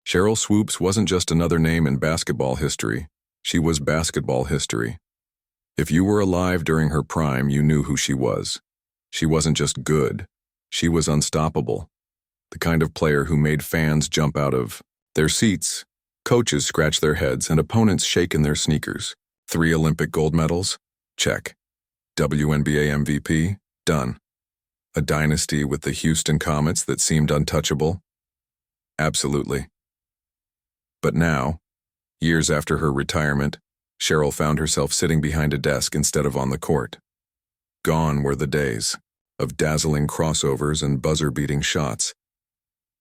Sheryl Swoopes wasn't just another name in basketball history. She was basketball history. If you were alive during her prime, you knew who she was. She wasn't just good. She was unstoppable. The kind of player who made fans jump out of their seats, coaches scratch their heads, and opponents shake in their sneakers. 3 Olympic gold medals? Check. WNBA MVP? Done. A dynasty with the Houston Comets that seemed untouchable? Absolutely. But now, years after her retirement, Sheryl found herself sitting behind a desk instead of on the court. Gone were the days of dazzling crossovers and buzzer-beating shots.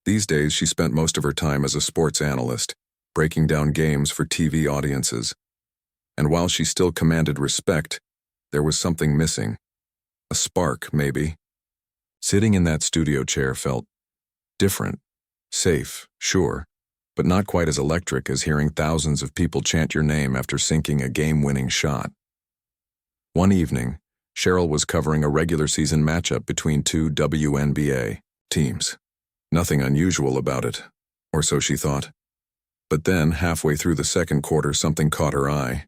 These days, she spent most of her time as a sports analyst, breaking down games for TV audiences. And while she still commanded respect, there was something missing. A spark, maybe. Sitting in that studio chair felt different, safe, sure, but not quite as electric as hearing thousands of people chant your name after sinking a game-winning shot. One evening, Sheryl was covering a regular season matchup between 2 WNBA teams. Nothing unusual about it, or so she thought. But then, halfway through the second quarter, something caught her eye.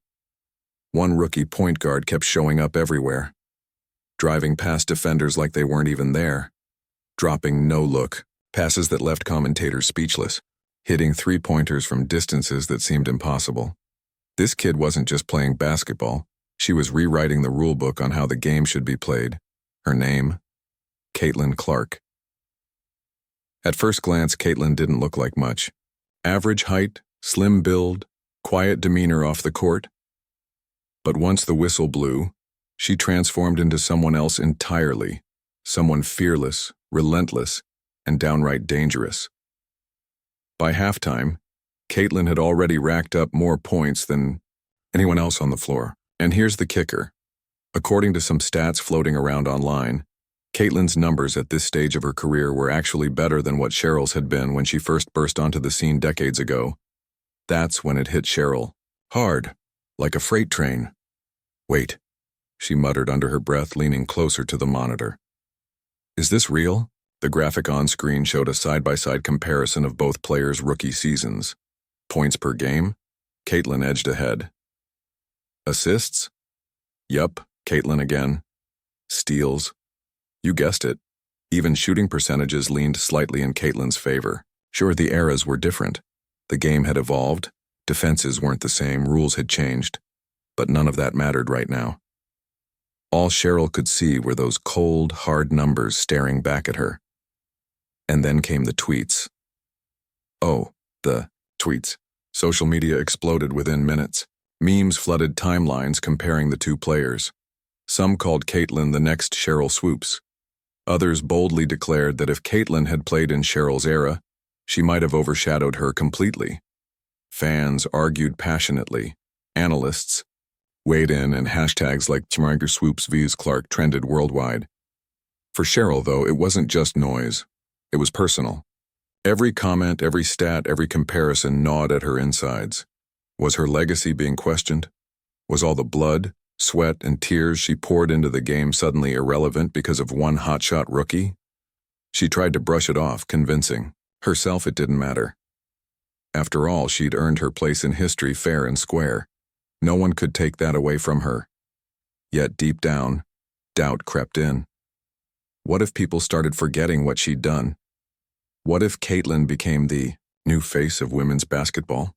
One rookie point guard kept showing up everywhere, driving past defenders like they weren't even there, dropping no-look passes that left commentators speechless, hitting three-pointers from distances that seemed impossible. This kid wasn't just playing basketball. She was rewriting the rulebook on how the game should be played. Her name? Caitlin Clark. At first glance, Caitlin didn't look like much. Average height, slim build, quiet demeanor off the court. But once the whistle blew, she transformed into someone else entirely, someone fearless, relentless, and downright dangerous. By halftime, Caitlin had already racked up more points than anyone else on the floor. And here's the kicker. According to some stats floating around online, Caitlin's numbers at this stage of her career were actually better than what Sheryl's had been when she first burst onto the scene decades ago. That's when it hit Sheryl. Hard, like a freight train. Wait, she muttered under her breath, leaning closer to the monitor. Is this real? The graphic on screen showed a side-by-side comparison of both players' rookie seasons. Points per game? Caitlin edged ahead. Assists? Yup, Caitlin again. Steals? You guessed it. Even shooting percentages leaned slightly in Caitlin's favor. Sure, the eras were different. The game had evolved, defenses weren't the same, rules had changed. But none of that mattered right now. All Sheryl could see were those cold, hard numbers staring back at her. And then came the tweets. Oh, the tweets. Social media exploded within minutes. Memes flooded timelines comparing the two players. Some called Caitlin the next Sheryl Swoopes. Others boldly declared that if Caitlin had played in Sheryl's era, she might have overshadowed her completely. Fans argued passionately. Analysts weighed in, and hashtags like #Swoopes vs Clark trended worldwide. For Sheryl, though, it wasn't just noise. It was personal. Every comment, every stat, every comparison gnawed at her insides. Was her legacy being questioned? Was all the blood, sweat, and tears she poured into the game suddenly irrelevant because of one hotshot rookie? She tried to brush it off, convincing herself it didn't matter. After all, she'd earned her place in history fair and square. No one could take that away from her. Yet deep down, doubt crept in. What if people started forgetting what she'd done? What if Caitlin became the new face of women's basketball,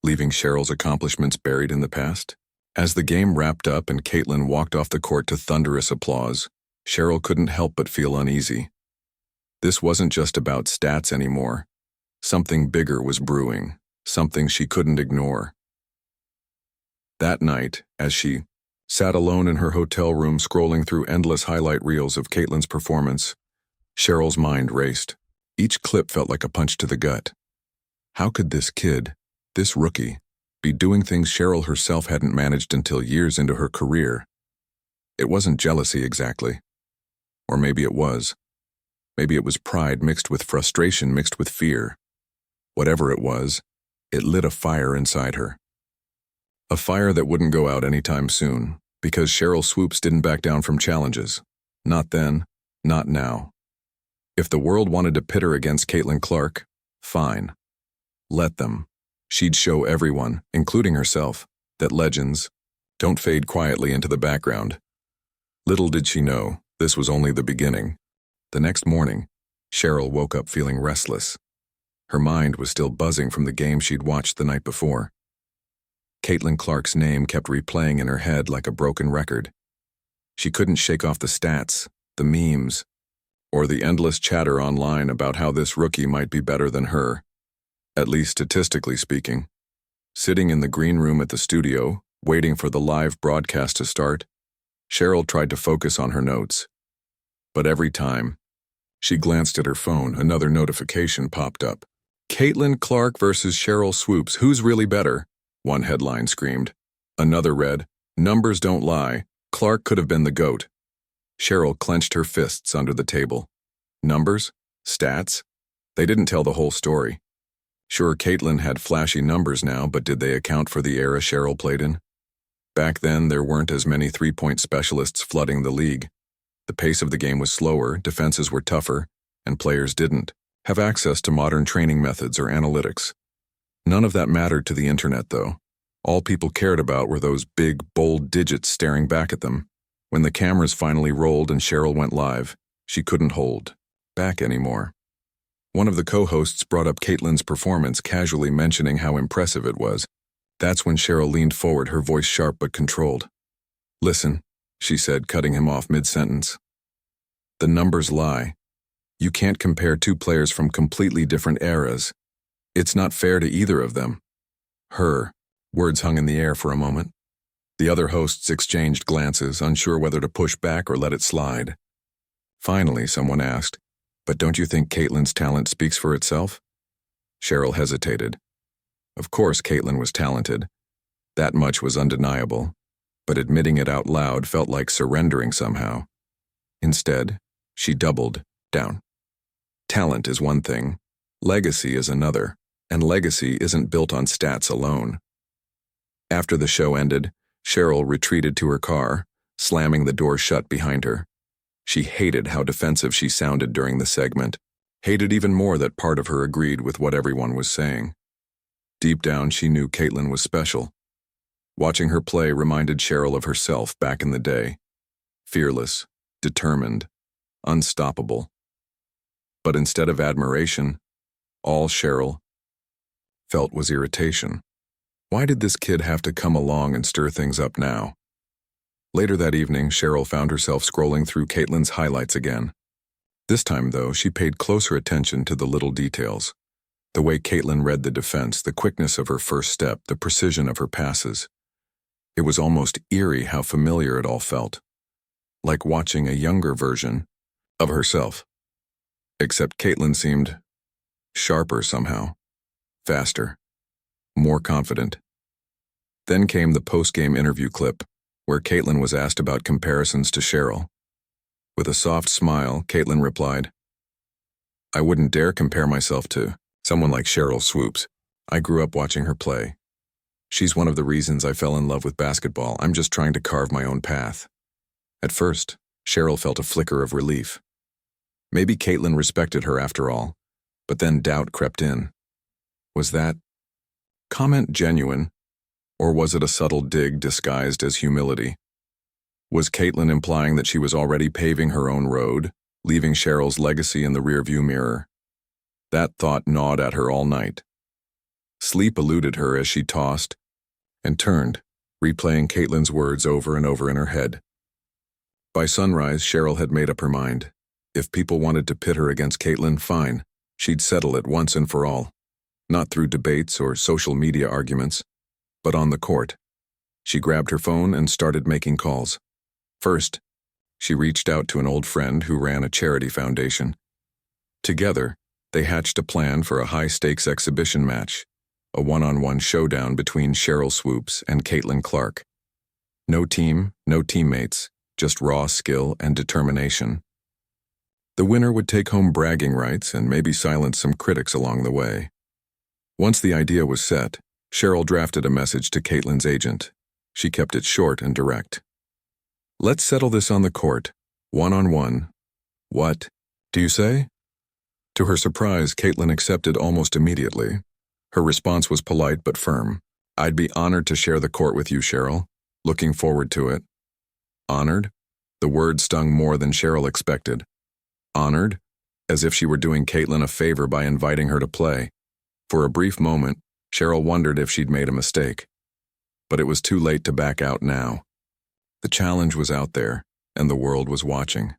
leaving Sheryl's accomplishments buried in the past? As the game wrapped up and Caitlin walked off the court to thunderous applause, Sheryl couldn't help but feel uneasy. This wasn't just about stats anymore. Something bigger was brewing, something she couldn't ignore. That night, as she sat alone in her hotel room scrolling through endless highlight reels of Caitlin's performance, Sheryl's mind raced. Each clip felt like a punch to the gut. How could this kid, this rookie, be doing things Sheryl herself hadn't managed until years into her career? It wasn't jealousy exactly. Or maybe it was. Maybe it was pride mixed with frustration mixed with fear. Whatever it was, it lit a fire inside her. A fire that wouldn't go out anytime soon, because Sheryl Swoopes didn't back down from challenges. Not then, not now. If the world wanted to pit her against Caitlin Clark, fine. Let them. She'd show everyone, including herself, that legends don't fade quietly into the background. Little did she know, this was only the beginning. The next morning, Sheryl woke up feeling restless. Her mind was still buzzing from the game she'd watched the night before. Caitlin Clark's name kept replaying in her head like a broken record. She couldn't shake off the stats, the memes, or the endless chatter online about how this rookie might be better than her, at least statistically speaking. Sitting in the green room at the studio, waiting for the live broadcast to start, Sheryl tried to focus on her notes. But every time she glanced at her phone, another notification popped up. Caitlin Clark versus Sheryl Swoopes, who's really better? One headline screamed. Another read, numbers don't lie, Clark could have been the GOAT. Sheryl clenched her fists under the table. Numbers? Stats? They didn't tell the whole story. Sure, Caitlin had flashy numbers now, but did they account for the era Sheryl played in? Back then, there weren't as many three-point specialists flooding the league. The pace of the game was slower, defenses were tougher, and players didn't have access to modern training methods or analytics. None of that mattered to the internet, though. All people cared about were those big, bold digits staring back at them. When the cameras finally rolled and Sheryl went live, she couldn't hold back anymore. One of the co-hosts brought up Caitlin's performance, casually mentioning how impressive it was. That's when Sheryl leaned forward, her voice sharp but controlled. Listen, she said, cutting him off mid-sentence. The numbers lie. You can't compare two players from completely different eras. It's not fair to either of them. Her. Words hung in the air for a moment. The other hosts exchanged glances, unsure whether to push back or let it slide. Finally, someone asked, but don't you think Caitlin's talent speaks for itself? Sheryl hesitated. Of course Caitlin was talented. That much was undeniable, but admitting it out loud felt like surrendering somehow. Instead, she doubled down. Talent is one thing, legacy is another, and legacy isn't built on stats alone. After the show ended, Sheryl retreated to her car, slamming the door shut behind her. She hated how defensive she sounded during the segment, hated even more that part of her agreed with what everyone was saying. Deep down, she knew Caitlin was special. Watching her play reminded Sheryl of herself back in the day. Fearless, determined, unstoppable. But instead of admiration, all Sheryl felt was irritation. Why did this kid have to come along and stir things up now? Later that evening, Sheryl found herself scrolling through Caitlin's highlights again. This time, though, she paid closer attention to the little details. The way Caitlin read the defense, the quickness of her first step, the precision of her passes. It was almost eerie how familiar it all felt. Like watching a younger version of herself. Except Caitlin seemed sharper somehow, faster, more confident. Then came the post-game interview clip, where Caitlin was asked about comparisons to Sheryl. With a soft smile, Caitlin replied, I wouldn't dare compare myself to someone like Sheryl Swoopes. I grew up watching her play. She's one of the reasons I fell in love with basketball. I'm just trying to carve my own path. At first, Sheryl felt a flicker of relief. Maybe Caitlin respected her after all, but then doubt crept in. Was that comment genuine, or was it a subtle dig disguised as humility? Was Caitlin implying that she was already paving her own road, leaving Sheryl's legacy in the rearview mirror? That thought gnawed at her all night. Sleep eluded her as she tossed and turned, replaying Caitlin's words over and over in her head. By sunrise, Sheryl had made up her mind. If people wanted to pit her against Caitlin, fine. She'd settle it once and for all. Not through debates or social media arguments, but on the court. She grabbed her phone and started making calls. First, she reached out to an old friend who ran a charity foundation. Together, they hatched a plan for a high-stakes exhibition match, a one-on-one showdown between Sheryl Swoopes and Caitlin Clark. No team, no teammates, just raw skill and determination. The winner would take home bragging rights and maybe silence some critics along the way. Once the idea was set, Sheryl drafted a message to Caitlin's agent. She kept it short and direct. Let's settle this on the court, one-on-one. What do you say? To her surprise, Caitlin accepted almost immediately. Her response was polite but firm. "I'd be honored to share the court with you, Sheryl. Looking forward to it." Honored? The word stung more than Sheryl expected. Honored? As if she were doing Caitlin a favor by inviting her to play. For a brief moment, Sheryl wondered if she'd made a mistake. But it was too late to back out now. The challenge was out there, and the world was watching.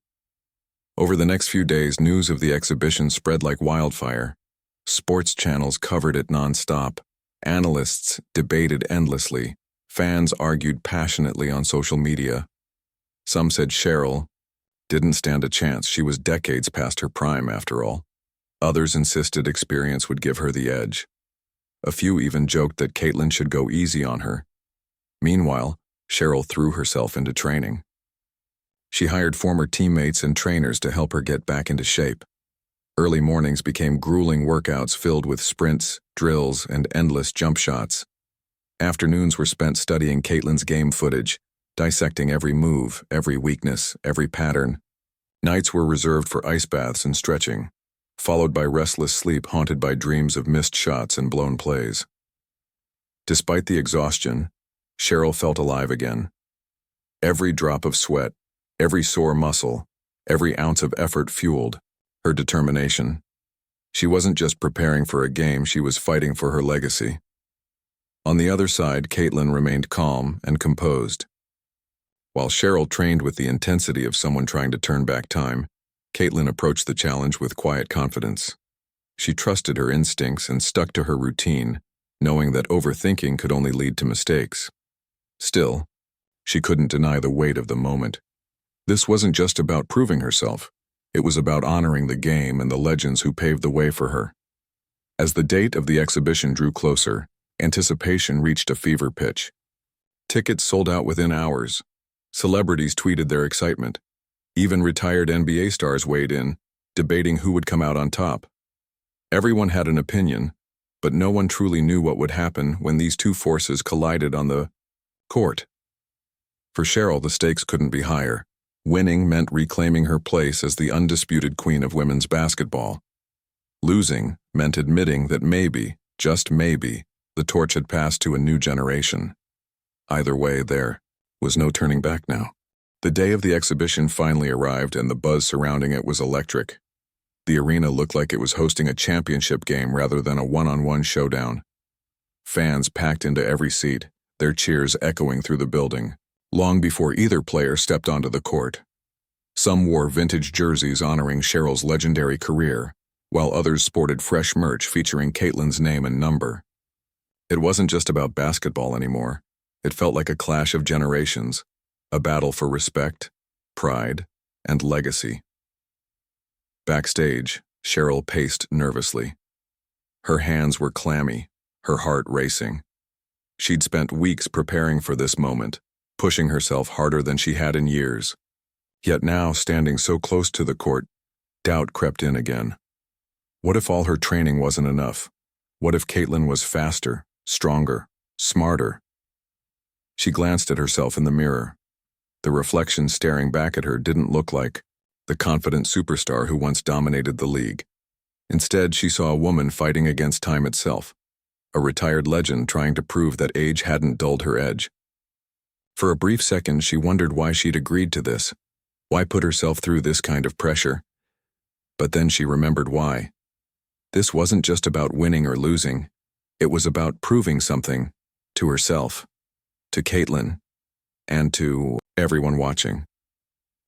Over the next few days, news of the exhibition spread like wildfire. Sports channels covered it nonstop. Analysts debated endlessly. Fans argued passionately on social media. Some said Sheryl didn't stand a chance. She was decades past her prime, after all. Others insisted experience would give her the edge. A few even joked that Caitlin should go easy on her. Meanwhile, Sheryl threw herself into training. She hired former teammates and trainers to help her get back into shape. Early mornings became grueling workouts filled with sprints, drills, and endless jump shots. Afternoons were spent studying Caitlin's game footage, dissecting every move, every weakness, every pattern. Nights were reserved for ice baths and stretching, followed by restless sleep haunted by dreams of missed shots and blown plays. Despite the exhaustion, Sheryl felt alive again. Every drop of sweat, every sore muscle, every ounce of effort fueled her determination. She wasn't just preparing for a game, she was fighting for her legacy. On the other side, Caitlin remained calm and composed. While Sheryl trained with the intensity of someone trying to turn back time, Caitlin approached the challenge with quiet confidence. She trusted her instincts and stuck to her routine, knowing that overthinking could only lead to mistakes. Still, she couldn't deny the weight of the moment. This wasn't just about proving herself. It was about honoring the game and the legends who paved the way for her. As the date of the exhibition drew closer, anticipation reached a fever pitch. Tickets sold out within hours. Celebrities tweeted their excitement. Even retired NBA stars weighed in, debating who would come out on top. Everyone had an opinion, but no one truly knew what would happen when these two forces collided on the court. For Sheryl, the stakes couldn't be higher. Winning meant reclaiming her place as the undisputed queen of women's basketball. Losing meant admitting that maybe, just maybe, the torch had passed to a new generation. Either way, there was no turning back now. The day of the exhibition finally arrived, and the buzz surrounding it was electric. The arena looked like it was hosting a championship game rather than a one-on-one showdown. Fans packed into every seat, their cheers echoing through the building, long before either player stepped onto the court. Some wore vintage jerseys honoring Sheryl's legendary career, while others sported fresh merch featuring Caitlin's name and number. It wasn't just about basketball anymore. It felt like a clash of generations, a battle for respect, pride, and legacy. Backstage, Sheryl paced nervously. Her hands were clammy, her heart racing. She'd spent weeks preparing for this moment, pushing herself harder than she had in years. Yet now, standing so close to the court, doubt crept in again. What if all her training wasn't enough? What if Caitlin was faster, stronger, smarter? She glanced at herself in the mirror. The reflection staring back at her didn't look like the confident superstar who once dominated the league. Instead, she saw a woman fighting against time itself, a retired legend trying to prove that age hadn't dulled her edge. For a brief second, she wondered why she'd agreed to this. Why put herself through this kind of pressure? But then she remembered why. This wasn't just about winning or losing. It was about proving something to herself, to Caitlin, and to everyone watching.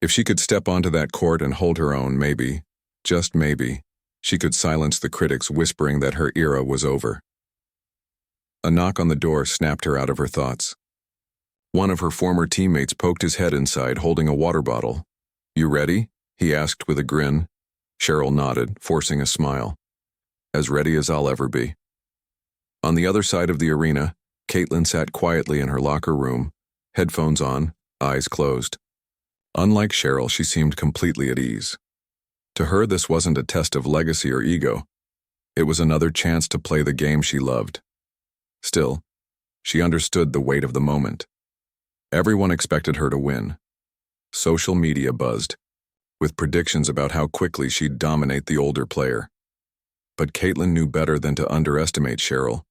If she could step onto that court and hold her own, maybe, just maybe, she could silence the critics whispering that her era was over. A knock on the door snapped her out of her thoughts. One of her former teammates poked his head inside, holding a water bottle. "You ready?" he asked with a grin. Sheryl nodded, forcing a smile. "As ready as I'll ever be." On the other side of the arena, Caitlin sat quietly in her locker room, headphones on, eyes closed. Unlike Sheryl, she seemed completely at ease. To her, this wasn't a test of legacy or ego. It was another chance to play the game she loved. Still, she understood the weight of the moment. Everyone expected her to win. Social media buzzed, with predictions about how quickly she'd dominate the older player. But Caitlin knew better than to underestimate Sheryl.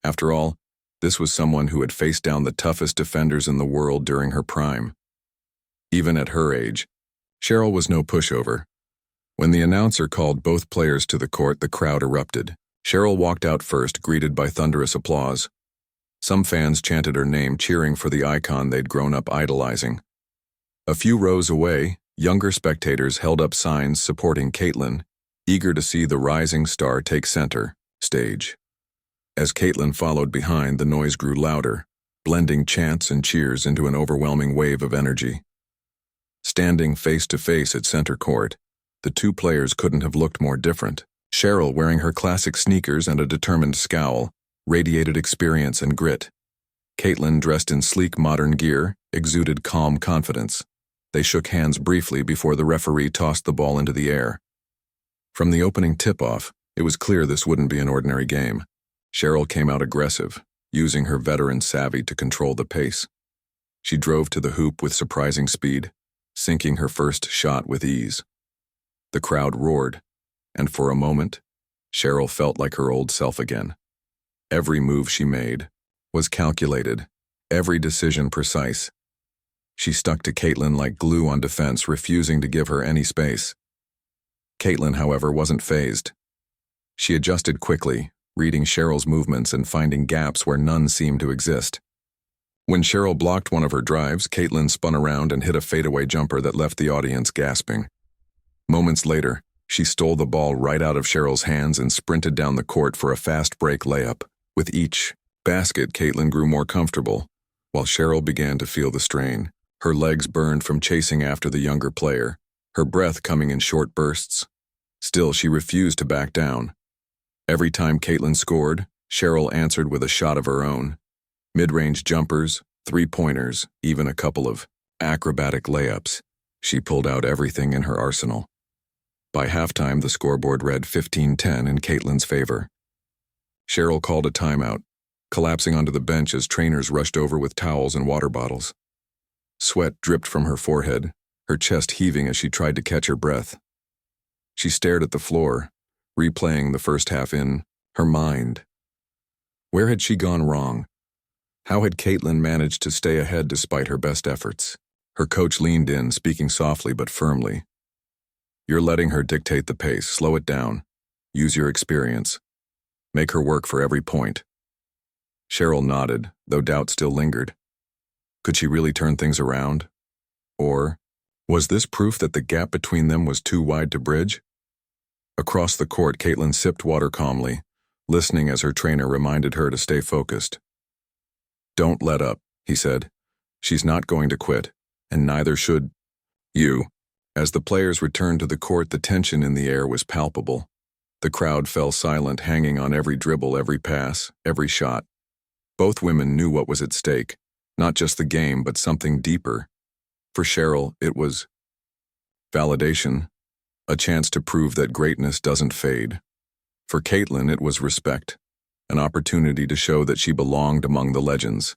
After all, this was someone who had faced down the toughest defenders in the world during her prime. Even at her age, Sheryl was no pushover. When the announcer called both players to the court, the crowd erupted. Sheryl walked out first, greeted by thunderous applause. Some fans chanted her name, cheering for the icon they'd grown up idolizing. A few rows away, younger spectators held up signs supporting Caitlin, eager to see the rising star take center stage. As Caitlin followed behind, the noise grew louder, blending chants and cheers into an overwhelming wave of energy. Standing face to face at center court, the two players couldn't have looked more different. Sheryl, wearing her classic sneakers and a determined scowl, radiated experience and grit. Caitlin, dressed in sleek modern gear, exuded calm confidence. They shook hands briefly before the referee tossed the ball into the air. From the opening tip-off, it was clear this wouldn't be an ordinary game. Sheryl came out aggressive, using her veteran savvy to control the pace. She drove to the hoop with surprising speed, sinking her first shot with ease. The crowd roared, and for a moment, Sheryl felt like her old self again. Every move she made was calculated, every decision precise. She stuck to Caitlin like glue on defense, refusing to give her any space. Caitlin, however, wasn't fazed. She adjusted quickly, reading Sheryl's movements and finding gaps where none seemed to exist. When Sheryl blocked one of her drives, Caitlin spun around and hit a fadeaway jumper that left the audience gasping. Moments later, she stole the ball right out of Sheryl's hands and sprinted down the court for a fast break layup. With each basket, Caitlin grew more comfortable, while Sheryl began to feel the strain. Her legs burned from chasing after the younger player, her breath coming in short bursts. Still, she refused to back down. Every time Caitlin scored, Sheryl answered with a shot of her own. Mid-range jumpers, three-pointers, even a couple of acrobatic layups. She pulled out everything in her arsenal. By halftime, the scoreboard read 15-10 in Caitlin's favor. Sheryl called a timeout, collapsing onto the bench as trainers rushed over with towels and water bottles. Sweat dripped from her forehead, her chest heaving as she tried to catch her breath. She stared at the floor, replaying the first half in her mind. Where had she gone wrong? How had Caitlin managed to stay ahead despite her best efforts? Her coach leaned in, speaking softly but firmly. "You're letting her dictate the pace. Slow it down. Use your experience. Make her work for every point." Sheryl nodded, though doubt still lingered. Could she really turn things around? Or was this proof that the gap between them was too wide to bridge? Across the court, Caitlin sipped water calmly, listening as her trainer reminded her to stay focused. "Don't let up," he said. "She's not going to quit, and neither should you." As the players returned to the court, the tension in the air was palpable. The crowd fell silent, hanging on every dribble, every pass, every shot. Both women knew what was at stake, not just the game, but something deeper. For Sheryl, it was validation, a chance to prove that greatness doesn't fade. For Caitlin, it was respect, an opportunity to show that she belonged among the legends.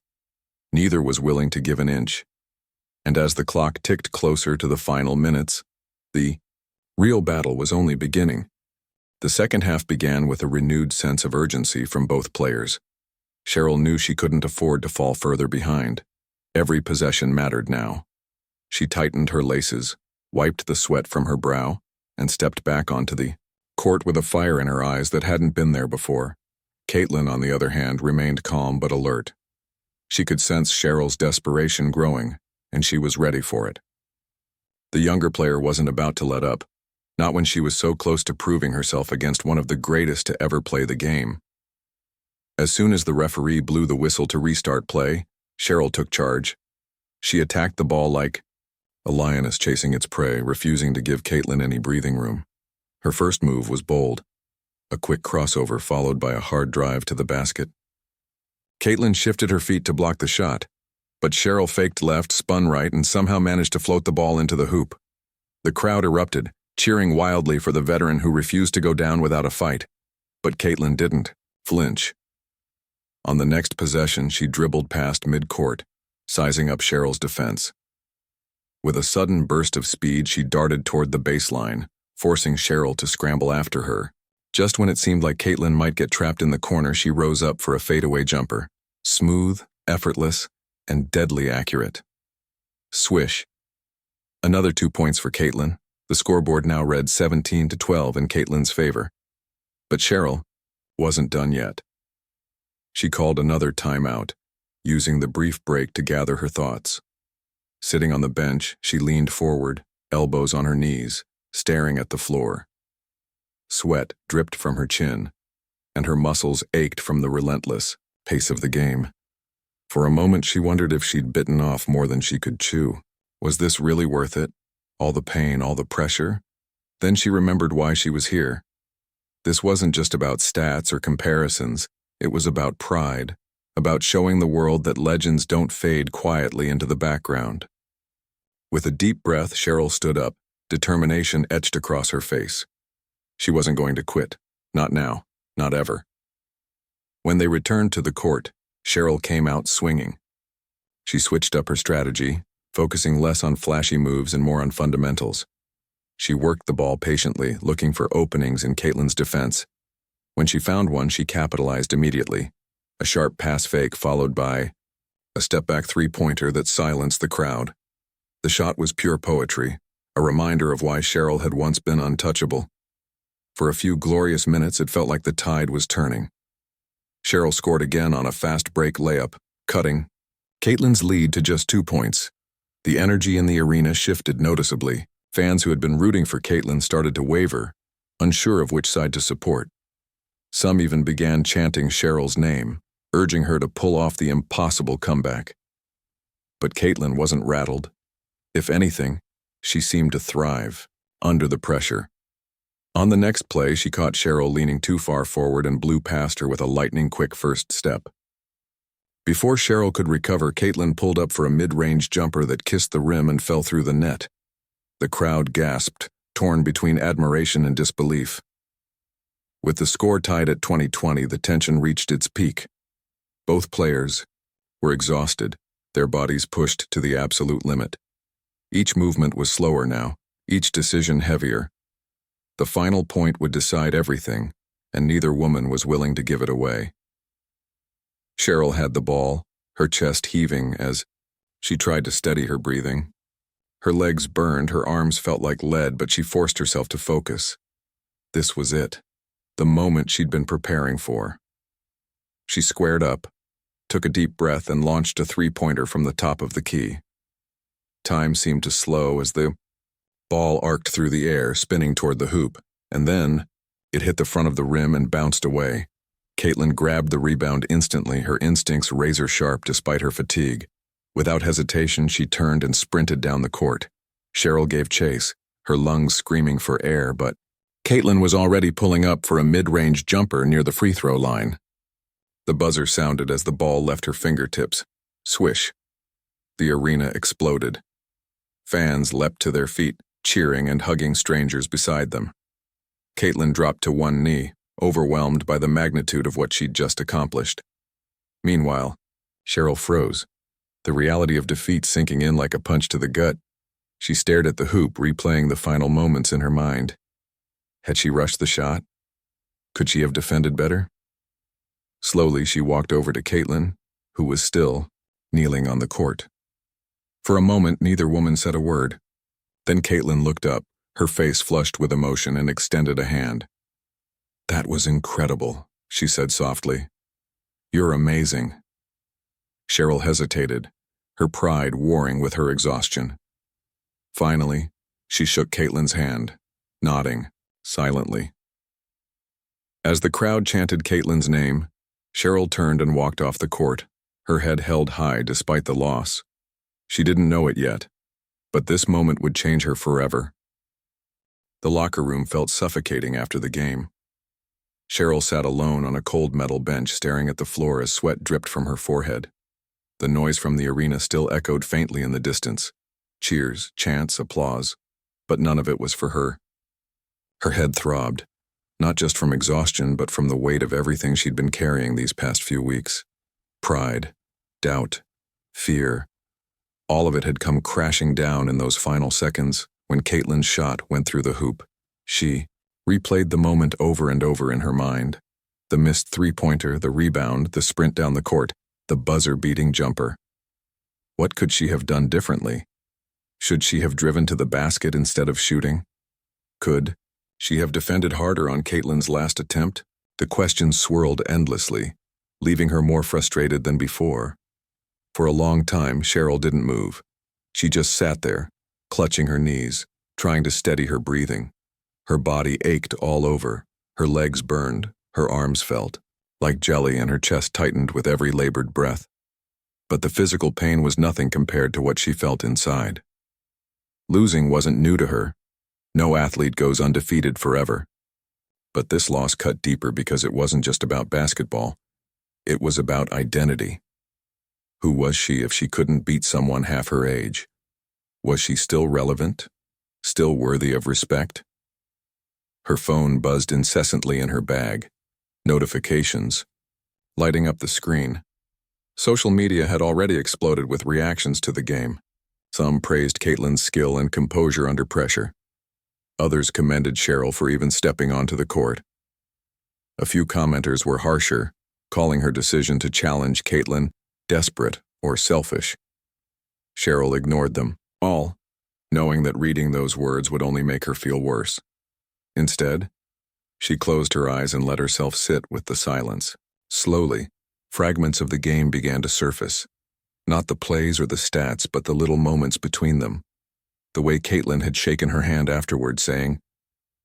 Neither was willing to give an inch. And as the clock ticked closer to the final minutes, the real battle was only beginning. The second half began with a renewed sense of urgency from both players. Sheryl knew she couldn't afford to fall further behind. Every possession mattered now. She tightened her laces, wiped the sweat from her brow, and stepped back onto the court with a fire in her eyes that hadn't been there before. Caitlin, on the other hand, remained calm but alert. She could sense Sheryl's desperation growing, and she was ready for it. The younger player wasn't about to let up, not when she was so close to proving herself against one of the greatest to ever play the game. As soon as the referee blew the whistle to restart play, Sheryl took charge. She attacked the ball like a lioness chasing its prey, refusing to give Caitlin any breathing room. Her first move was bold, a quick crossover followed by a hard drive to the basket. Caitlin shifted her feet to block the shot, but Sheryl faked left, spun right, and somehow managed to float the ball into the hoop. The crowd erupted, cheering wildly for the veteran who refused to go down without a fight. But Caitlin didn't flinch. On the next possession, she dribbled past mid-court, sizing up Sheryl's defense. With a sudden burst of speed, she darted toward the baseline, forcing Sheryl to scramble after her. Just when it seemed like Caitlin might get trapped in the corner, she rose up for a fadeaway jumper. Smooth, effortless, and deadly accurate. Swish. Another 2 points for Caitlin. The scoreboard now read 17-12 in Caitlin's favor. But Sheryl wasn't done yet. She called another timeout, using the brief break to gather her thoughts. Sitting on the bench, she leaned forward, elbows on her knees, staring at the floor. Sweat dripped from her chin, and her muscles ached from the relentless pace of the game. For a moment, she wondered if she'd bitten off more than she could chew. Was this really worth it? All the pain, all the pressure? Then she remembered why she was here. This wasn't just about stats or comparisons. It was about pride, about showing the world that legends don't fade quietly into the background. With a deep breath, Sheryl stood up, determination etched across her face. She wasn't going to quit. Not now. Not ever. When they returned to the court, Sheryl came out swinging. She switched up her strategy, focusing less on flashy moves and more on fundamentals. She worked the ball patiently, looking for openings in Caitlin's defense. When she found one, she capitalized immediately. A sharp pass fake followed by a step-back three-pointer that silenced the crowd. The shot was pure poetry, a reminder of why Sheryl had once been untouchable. For a few glorious minutes, it felt like the tide was turning. Sheryl scored again on a fast break layup, cutting Caitlin's lead to just 2 points. The energy in the arena shifted noticeably. Fans who had been rooting for Caitlin started to waver, unsure of which side to support. Some even began chanting Sheryl's name, urging her to pull off the impossible comeback. But Caitlin wasn't rattled. If anything, she seemed to thrive, under the pressure. On the next play, she caught Sheryl leaning too far forward and blew past her with a lightning-quick first step. Before Sheryl could recover, Caitlin pulled up for a mid-range jumper that kissed the rim and fell through the net. The crowd gasped, torn between admiration and disbelief. With the score tied at 20-20, the tension reached its peak. Both players were exhausted, their bodies pushed to the absolute limit. Each movement was slower now, each decision heavier. The final point would decide everything, and neither woman was willing to give it away. Sheryl had the ball, her chest heaving as she tried to steady her breathing. Her legs burned, her arms felt like lead, but she forced herself to focus. This was it, the moment she'd been preparing for. She squared up, took a deep breath, and launched a three-pointer from the top of the key. Time seemed to slow as the ball arced through the air, spinning toward the hoop, and then it hit the front of the rim and bounced away. Caitlin grabbed the rebound instantly, her instincts razor-sharp despite her fatigue. Without hesitation, she turned and sprinted down the court. Sheryl gave chase, her lungs screaming for air, but Caitlin was already pulling up for a mid-range jumper near the free-throw line. The buzzer sounded as the ball left her fingertips. Swish. The arena exploded. Fans leapt to their feet, cheering and hugging strangers beside them. Caitlin dropped to one knee, overwhelmed by the magnitude of what she'd just accomplished. Meanwhile, Sheryl froze, the reality of defeat sinking in like a punch to the gut. She stared at the hoop, replaying the final moments in her mind. Had she rushed the shot? Could she have defended better? Slowly, she walked over to Caitlin, who was still kneeling on the court. For a moment, neither woman said a word. Then Caitlin looked up, her face flushed with emotion, and extended a hand. "That was incredible," she said softly. "You're amazing." Sheryl hesitated, her pride warring with her exhaustion. Finally, she shook Caitlin's hand, nodding, silently. As the crowd chanted Caitlin's name, Sheryl turned and walked off the court, her head held high despite the loss. She didn't know it yet, but this moment would change her forever. The locker room felt suffocating after the game. Sheryl sat alone on a cold metal bench, staring at the floor as sweat dripped from her forehead. The noise from the arena still echoed faintly in the distance. Cheers, chants, applause, but none of it was for her. Her head throbbed, not just from exhaustion, but from the weight of everything she'd been carrying these past few weeks. Pride, doubt, fear. All of it had come crashing down in those final seconds when Caitlin's shot went through the hoop. She replayed the moment over and over in her mind. The missed three-pointer, the rebound, the sprint down the court, the buzzer-beating jumper. What could she have done differently? Should she have driven to the basket instead of shooting? Could she have defended harder on Caitlin's last attempt? The questions swirled endlessly, leaving her more frustrated than before. For a long time, Sheryl didn't move. She just sat there, clutching her knees, trying to steady her breathing. Her body ached all over, her legs burned, her arms felt like jelly, and her chest tightened with every labored breath. But the physical pain was nothing compared to what she felt inside. Losing wasn't new to her. No athlete goes undefeated forever. But this loss cut deeper because it wasn't just about basketball. It was about identity. Who was she if she couldn't beat someone half her age? Was she still relevant? Still worthy of respect? Her phone buzzed incessantly in her bag. Notifications, lighting up the screen. Social media had already exploded with reactions to the game. Some praised Caitlin's skill and composure under pressure. Others commended Sheryl for even stepping onto the court. A few commenters were harsher, calling her decision to challenge Caitlin desperate or selfish. Sheryl ignored them all, knowing that reading those words would only make her feel worse. Instead, she closed her eyes and let herself sit with the silence. Slowly, fragments of the game began to surface. Not the plays or the stats, but the little moments between them. The way Caitlin had shaken her hand afterward, saying,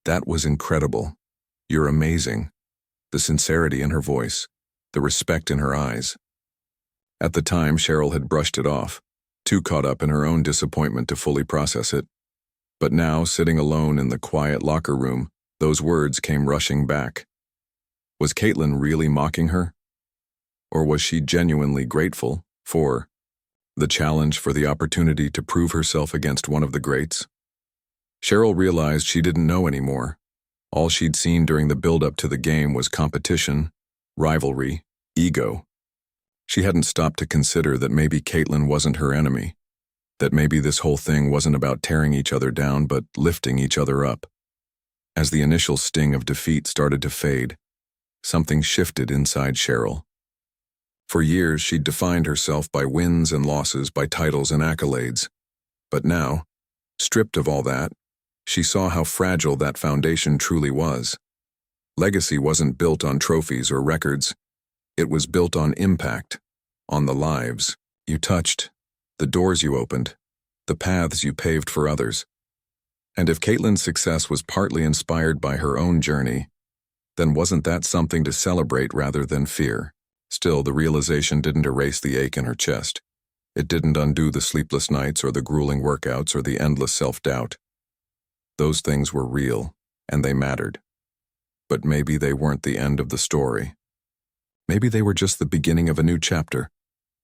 "That was incredible. You're amazing." The sincerity in her voice, the respect in her eyes. At the time, Sheryl had brushed it off, too caught up in her own disappointment to fully process it. But now, sitting alone in the quiet locker room, those words came rushing back. Was Caitlin really mocking her? Or was she genuinely grateful for the challenge, for the opportunity to prove herself against one of the greats? Sheryl realized she didn't know anymore. All she'd seen during the build-up to the game was competition, rivalry, ego. She hadn't stopped to consider that maybe Caitlin wasn't her enemy, that maybe this whole thing wasn't about tearing each other down but lifting each other up. As the initial sting of defeat started to fade, something shifted inside Sheryl. For years, she'd defined herself by wins and losses, by titles and accolades. But now, stripped of all that, she saw how fragile that foundation truly was. Legacy wasn't built on trophies or records. It was built on impact, on the lives you touched, the doors you opened, the paths you paved for others. And if Caitlin's success was partly inspired by her own journey, then wasn't that something to celebrate rather than fear? Still, the realization didn't erase the ache in her chest. It didn't undo the sleepless nights or the grueling workouts or the endless self-doubt. Those things were real, and they mattered. But maybe they weren't the end of the story. Maybe they were just the beginning of a new chapter,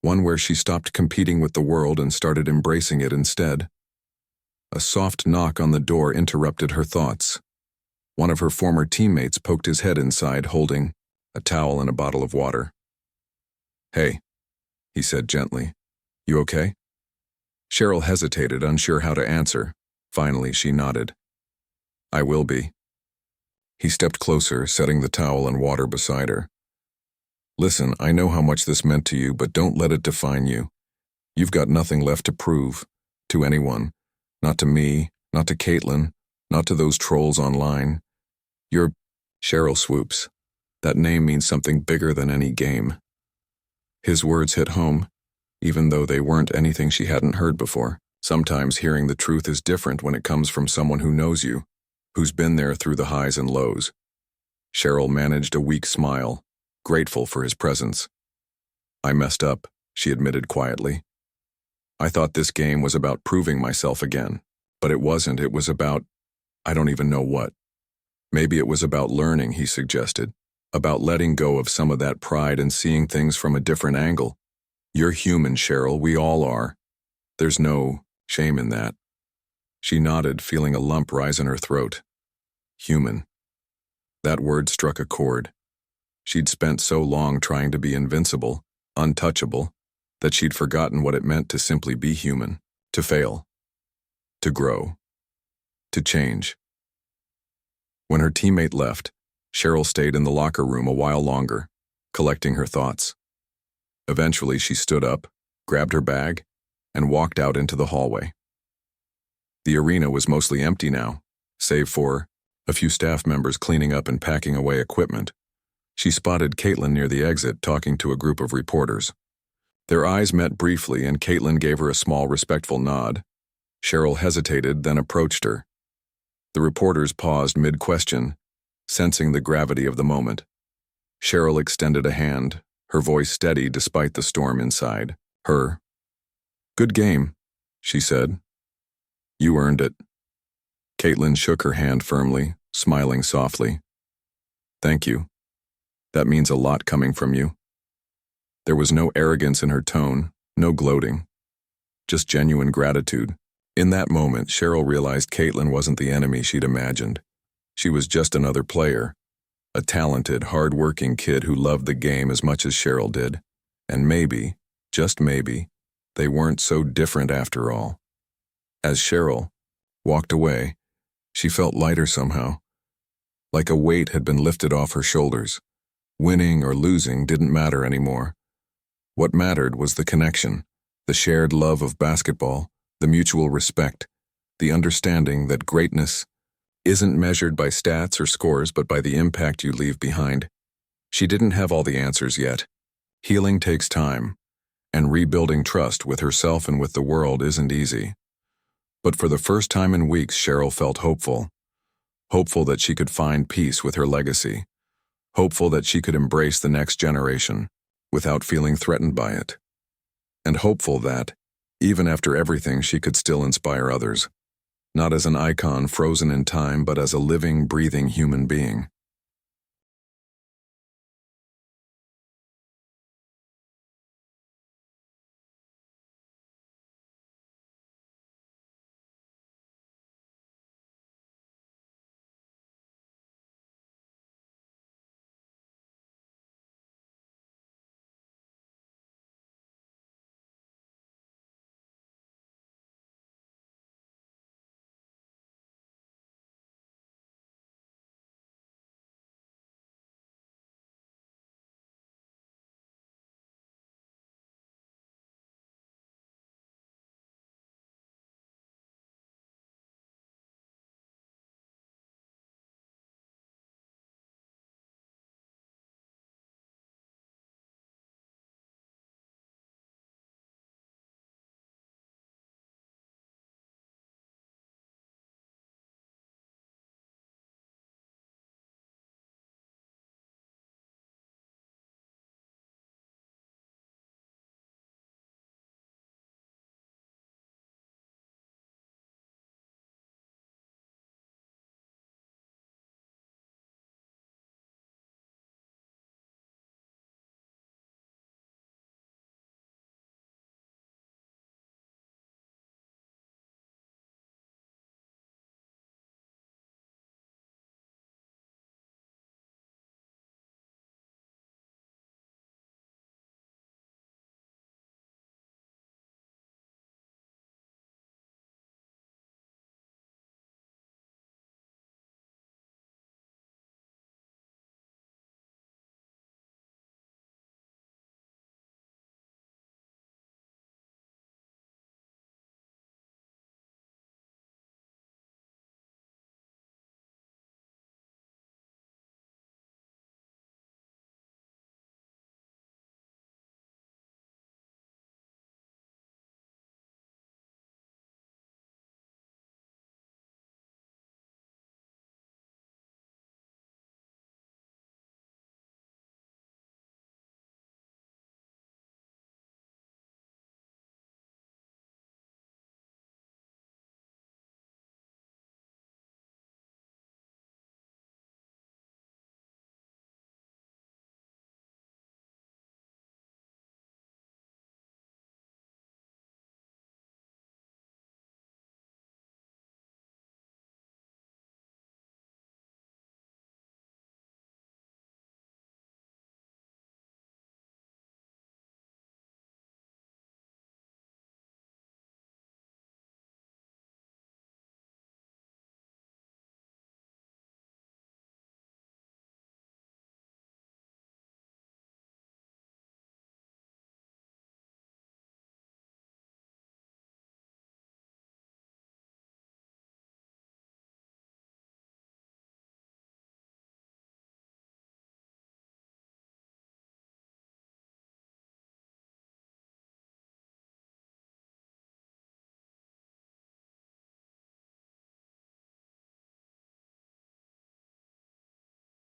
one where she stopped competing with the world and started embracing it instead. A soft knock on the door interrupted her thoughts. One of her former teammates poked his head inside, holding a towel and a bottle of water. "Hey," he said gently. "You okay?" Sheryl hesitated, unsure how to answer. Finally, she nodded. "I will be." He stepped closer, setting the towel and water beside her. "Listen, I know how much this meant to you, but don't let it define you. You've got nothing left to prove, to anyone. Not to me, not to Caitlin, not to those trolls online. You're Sheryl Swoopes. That name means something bigger than any game." His words hit home, even though they weren't anything she hadn't heard before. Sometimes hearing the truth is different when it comes from someone who knows you, who's been there through the highs and lows. Sheryl managed a weak smile, grateful for his presence. "I messed up," she admitted quietly. "I thought this game was about proving myself again, but it wasn't. It was about, I don't even know what. Maybe it was about learning," he suggested, "about letting go of some of that pride and seeing things from a different angle. You're human, Sheryl, we all are. There's no shame in that." She nodded, feeling a lump rise in her throat. Human. That word struck a chord. She'd spent so long trying to be invincible, untouchable, that she'd forgotten what it meant to simply be human, to fail, to grow, to change. When her teammate left, Sheryl stayed in the locker room a while longer, collecting her thoughts. Eventually, she stood up, grabbed her bag, and walked out into the hallway. The arena was mostly empty now, save for a few staff members cleaning up and packing away equipment. She spotted Caitlin near the exit talking to a group of reporters. Their eyes met briefly and Caitlin gave her a small respectful nod. Sheryl hesitated, then approached her. The reporters paused mid-question, sensing the gravity of the moment. Sheryl extended a hand, her voice steady despite the storm inside her. "Good game," she said. "You earned it." Caitlin shook her hand firmly, smiling softly. "Thank you. That means a lot coming from you." There was no arrogance in her tone, no gloating, just genuine gratitude. In that moment, Sheryl realized Caitlin wasn't the enemy she'd imagined. She was just another player, a talented, hard-working kid who loved the game as much as Sheryl did. And maybe, just maybe, they weren't so different after all. As Sheryl walked away, she felt lighter somehow, like a weight had been lifted off her shoulders. Winning or losing didn't matter anymore. What mattered was the connection, the shared love of basketball, the mutual respect, the understanding that greatness isn't measured by stats or scores but by the impact you leave behind. She didn't have all the answers yet. Healing takes time, and rebuilding trust with herself and with the world isn't easy. But for the first time in weeks, Sheryl felt hopeful. Hopeful that she could find peace with her legacy. Hopeful that she could embrace the next generation without feeling threatened by it. And hopeful that, even after everything, she could still inspire others. Not as an icon frozen in time, but as a living, breathing human being.